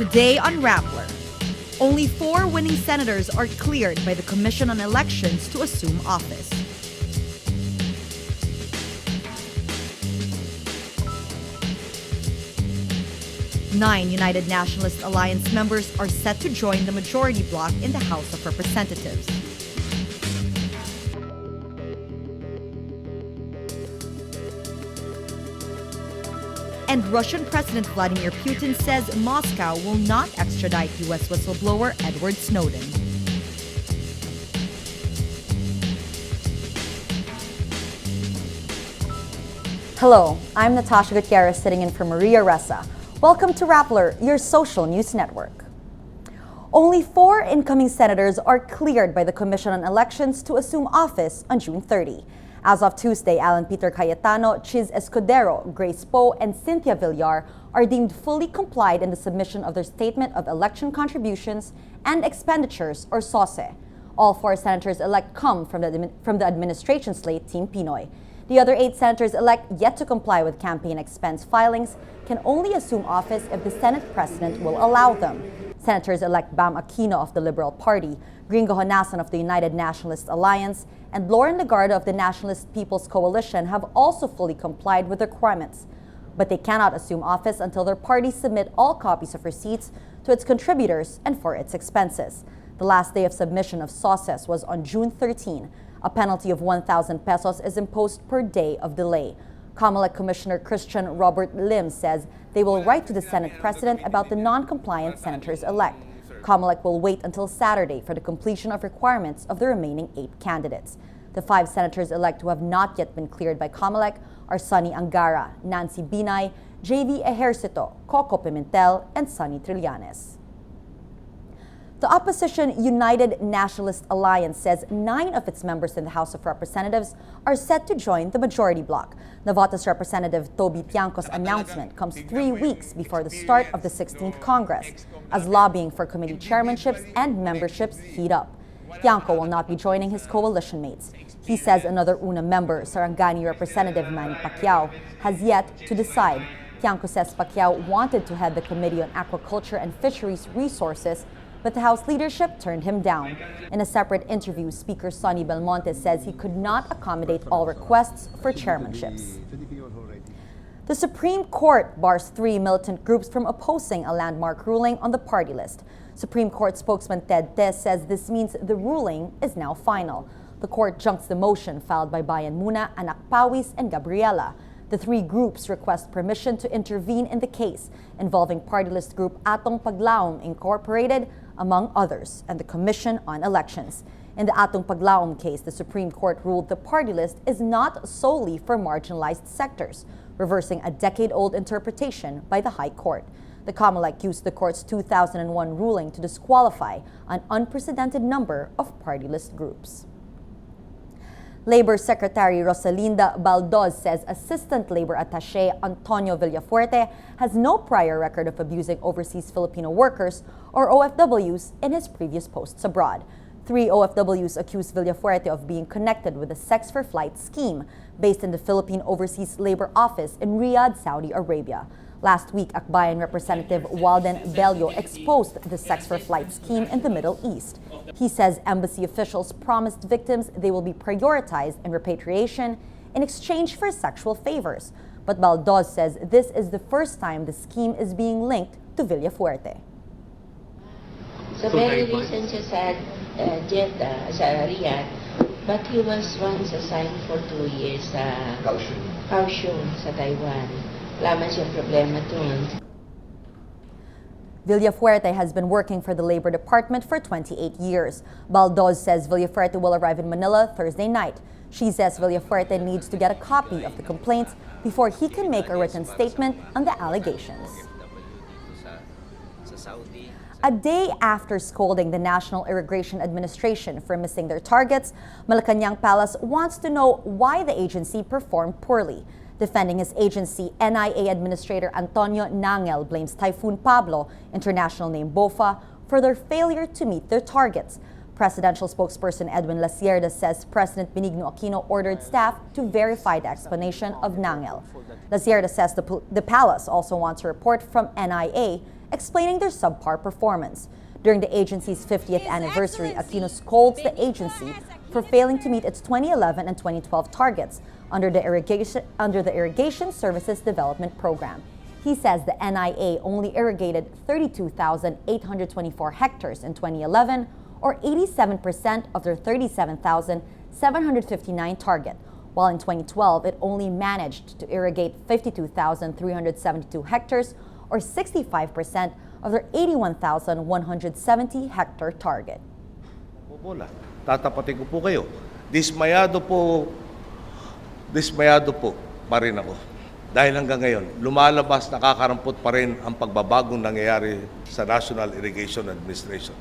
Today on Rappler, only 4 winning senators are cleared by the Commission on Elections to assume office. Nine United Nationalist Alliance members are set to join the majority bloc in the House of Representatives. And Russian President Vladimir Putin says Moscow will not extradite U.S. whistleblower Edward Snowden. Hello, I'm Natasha Gutierrez sitting in for Maria Ressa. Welcome to Rappler, your social news network. Only 4 incoming senators are cleared by the Commission on Elections to assume office on June 30. As of Tuesday, Alan Peter Cayetano, Chiz Escudero, Grace Poe, and Cynthia Villar are deemed fully complied in the submission of their Statement of Election Contributions and Expenditures, or SOSE. All 4 senators-elect come from the administration slate Team Pinoy. The other 8 senators-elect yet to comply with campaign expense filings can only assume office if the Senate President will allow them. Senators-elect Bam Aquino of the Liberal Party, Gringo Honasan of the United Nationalist Alliance, and Lauren Legarda of the Nationalist People's Coalition have also fully complied with the requirements. But they cannot assume office until their parties submit all copies of receipts to its contributors and for its expenses. The last day of submission of SOSEs was on June 13. A penalty of 1,000 pesos is imposed per day of delay. COMELEC Commissioner Christian Robert Lim says they will write to the Senate President about the non-compliant senators-elect. COMELEC will wait until Saturday for the completion of requirements of the remaining 8 candidates. The 5 senators-elect who have not yet been cleared by COMELEC are Sonny Angara, Nancy Binay, JV Ejercito, Coco Pimentel, and Sonny Trillanes. The opposition United Nationalist Alliance says 9 of its members in the House of Representatives are set to join the majority bloc. Navotas Representative Toby Tiangco's announcement comes 3 weeks before the start of the 16th Congress, as lobbying for committee chairmanships and memberships heat up. Tiangco will not be joining his coalition mates. He says another UNA member, Sarangani Representative Manny Pacquiao, has yet to decide. Tiangco says Pacquiao wanted to head the Committee on Aquaculture and Fisheries Resources, but the House leadership turned him down. In a separate interview, Speaker Sonny Belmonte says he could not accommodate all requests for chairmanships. The Supreme Court bars 3 militant groups from opposing a landmark ruling on the party list. Supreme Court spokesman Ted Tez says this means the ruling is now final. The court junks the motion filed by Bayan Muna, Anak Pawis, and Gabriela. The 3 groups request permission to intervene in the case involving party list group Atong Paglaom Incorporated, among others, and the Commission on Elections. In the Atong Paglaom case, the Supreme Court ruled the party list is not solely for marginalized sectors, reversing a decade-old interpretation by the High Court. The COMELEC used the court's 2001 ruling to disqualify an unprecedented number of party list groups. Labor Secretary Rosalinda Baldoz says Assistant Labor Attaché Antonio Villafuerte has no prior record of abusing overseas Filipino workers or OFWs in his previous posts abroad. 3 OFWs accused Villafuerte of being connected with the Sex for Flight scheme based in the Philippine Overseas Labor Office in Riyadh, Saudi Arabia. Last week, Akbayan Representative Walden Bello exposed the Sex for Flight scheme in the Middle East. He says embassy officials promised victims they will be prioritized in repatriation in exchange for sexual favors. But Baldoz says this is the first time the scheme is being linked to Villafuerte. So very recent siya sa Jeddah, sa Riyadh, but he was once assigned for 2 years sa Kaohsiung sa Taiwan. Wala man siyang problema doon. Villafuerte has been working for the Labor Department for 28 years. Baldoz says Villafuerte will arrive in Manila Thursday night. She says Villafuerte needs to get a copy of the complaints before he can make a written statement on the allegations. A day after scolding the National Irrigation Administration for missing their targets, Malacanang Palace wants to know why the agency performed poorly. Defending his agency, NIA Administrator Antonio Nangel blames Typhoon Pablo, international name BOFA, for their failure to meet their targets. Presidential spokesperson Edwin Lasierda says President Benigno Aquino ordered staff to verify the explanation of Nangel. Lasierda says the palace also wants a report from NIA explaining their subpar performance. During the agency's 50th anniversary, Aquino scolds the agency for failing to meet its 2011 and 2012 targets under the Irrigation Services Development Program. He says the NIA only irrigated 32,824 hectares in 2011, or 87% of their 37,759 target, while in 2012 it only managed to irrigate 52,372 hectares, or 65% of their 81,170 hectare target. Tatapatin ko po kayo. Dismayado po pa rin ako. Dahil hanggang ngayon, lumalabas, nakakarampot pa rin ang pagbabagong nangyayari sa National Irrigation Administration.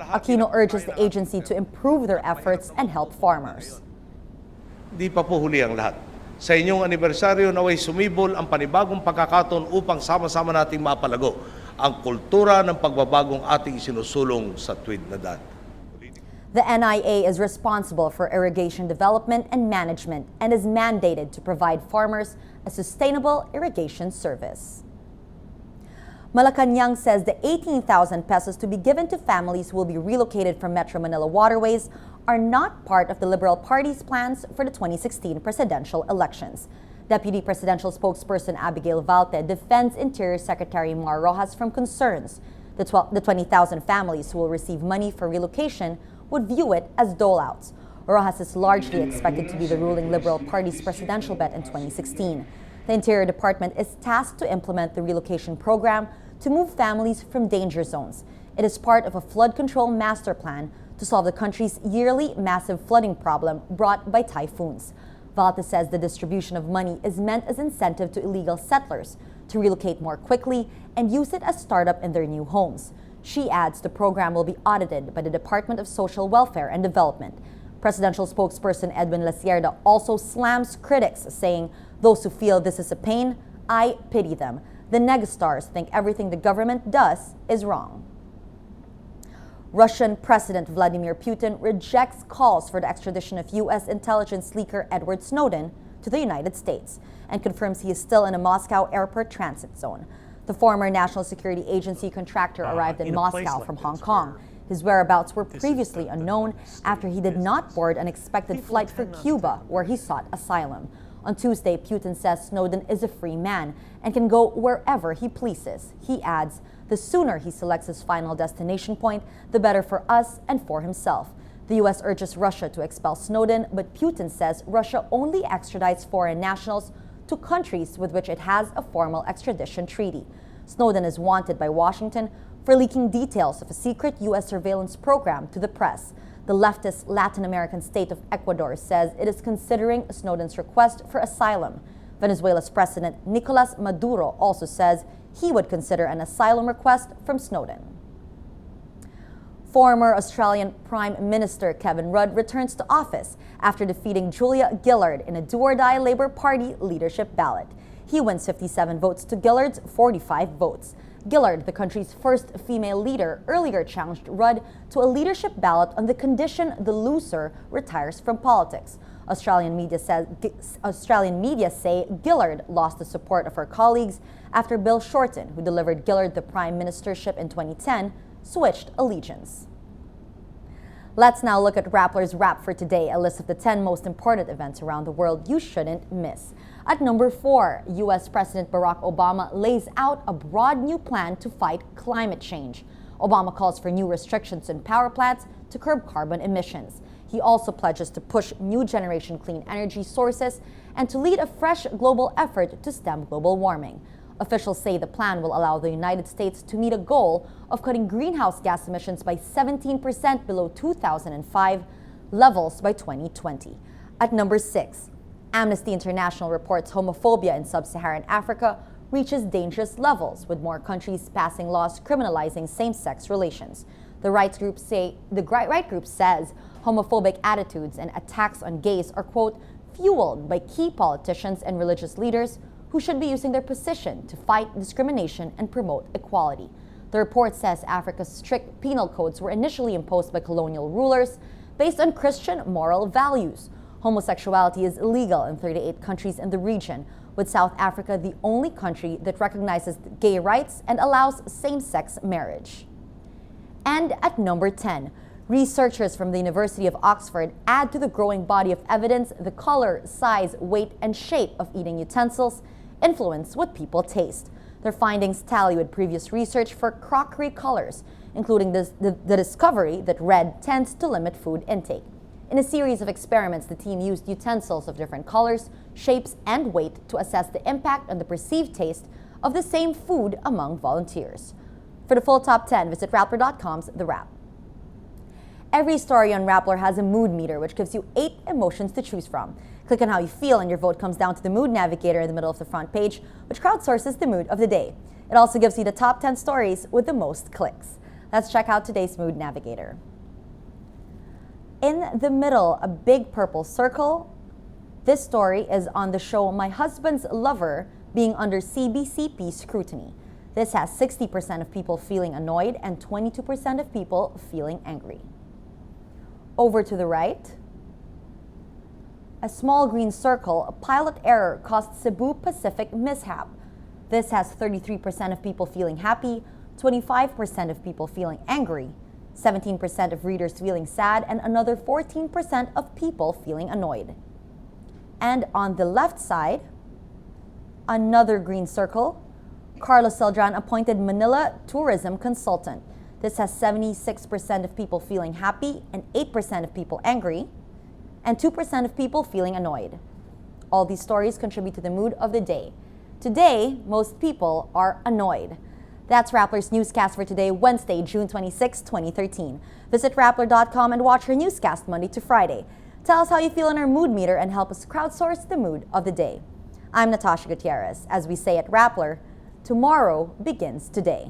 Aquino urges the agency to improve their efforts and help farmers. Di pa po huli ang lahat. Sa inyong anibersaryo naway sumibol ang panibagong pagkakataon upang sama-sama nating mapalago ang kultura ng pagbabagong ating isinusulong sa tuwid na daan. The NIA is responsible for irrigation development and management and is mandated to provide farmers a sustainable irrigation service. Malacanang says the 18,000 pesos to be given to families who will be relocated from Metro Manila waterways are not part of the Liberal Party's plans for the 2016 presidential elections. Deputy Presidential Spokesperson Abigail Valte defends Interior Secretary Mar Rojas from concerns the 20,000 families who will receive money for relocation would view it as doleouts. Rojas is largely expected to be the ruling Liberal Party's presidential bet in 2016. The Interior Department is tasked to implement the relocation program to move families from danger zones. It is part of a flood control master plan to solve the country's yearly massive flooding problem brought by typhoons. Valte says the distribution of money is meant as incentive to illegal settlers to relocate more quickly and use it as startup in their new homes. She adds the program will be audited by the Department of Social Welfare and Development. Presidential spokesperson Edwin Lasierda also slams critics, saying, "Those who feel this is a pain, I pity them. The negastars think everything the government does is wrong." Russian President Vladimir Putin rejects calls for the extradition of U.S. intelligence leaker Edward Snowden to the United States and confirms he is still in a Moscow airport transit zone. The former National Security Agency contractor arrived in Moscow from Hong Kong. His whereabouts were previously unknown after he did not board an expected flight for Cuba, where he sought asylum. On Tuesday, Putin says Snowden is a free man and can go wherever he pleases. He adds, the sooner he selects his final destination point, the better for us and for himself. The U.S. urges Russia to expel Snowden, but Putin says Russia only extradites foreign nationals to countries with which it has a formal extradition treaty. Snowden is wanted by Washington for leaking details of a secret U.S. surveillance program to the press. The leftist Latin American state of Ecuador says it is considering Snowden's request for asylum. Venezuela's President Nicolas Maduro also says he would consider an asylum request from Snowden. Former Australian Prime Minister Kevin Rudd returns to office after defeating Julia Gillard in a do-or-die Labour Party leadership ballot. He wins 57 votes to Gillard's 45 votes. Gillard, the country's first female leader, earlier challenged Rudd to a leadership ballot on the condition the loser retires from politics. Australian media say Gillard lost the support of her colleagues after Bill Shorten, who delivered Gillard the prime ministership in 2010, switched allegiance. Let's now look at Rappler's Wrap for today, a list of the 10 most important events around the world you shouldn't miss. At number 4, U.S. President Barack Obama lays out a broad new plan to fight climate change. Obama calls for new restrictions on power plants to curb carbon emissions. He also pledges to push new generation clean energy sources and to lead a fresh global effort to stem global warming. Officials say the plan will allow the United States to meet a goal of cutting greenhouse gas emissions by 17% below 2005 levels by 2020. At number 6, Amnesty International reports homophobia in sub-Saharan Africa reaches dangerous levels, with more countries passing laws criminalizing same-sex relations. The right group says homophobic attitudes and attacks on gays are, quote, fueled by key politicians and religious leaders who should be using their position to fight discrimination and promote equality. The report says Africa's strict penal codes were initially imposed by colonial rulers based on Christian moral values. Homosexuality is illegal in 38 countries in the region, with South Africa the only country that recognizes gay rights and allows same-sex marriage. And at number 10, researchers from the University of Oxford add to the growing body of evidence the color, size, weight, and shape of eating utensils influence what people taste. Their findings tally with previous research for crockery colors, including the discovery that red tends to limit food intake. In a series of experiments, the team used utensils of different colors, shapes, and weight to assess the impact on the perceived taste of the same food among volunteers. For the full top 10, visit Rappler.com's The Wrap. Every story on Rappler has a mood meter, which gives you 8 emotions to choose from. Click on how you feel and your vote comes down to the mood navigator in the middle of the front page, which crowdsources the mood of the day. It also gives you the top 10 stories with the most clicks. Let's check out today's mood navigator. In the middle, a big purple circle. This story is on the show My Husband's Lover being under CBCP scrutiny. This has 60% of people feeling annoyed and 22% of people feeling angry. Over to the right, a small green circle, a pilot error caused Cebu Pacific mishap. This has 33% of people feeling happy, 25% of people feeling angry, 17% of readers feeling sad, and another 14% of people feeling annoyed. And on the left side, another green circle, Carlos Celdran appointed Manila tourism consultant. This has 76% of people feeling happy and 8% of people angry, and 2% of people feeling annoyed. All these stories contribute to the mood of the day. Today, most people are annoyed. That's Rappler's newscast for today, Wednesday, June 26, 2013. Visit Rappler.com and watch our newscast Monday to Friday. Tell us how you feel on our mood meter and help us crowdsource the mood of the day. I'm Natasha Gutierrez. As we say at Rappler, tomorrow begins today.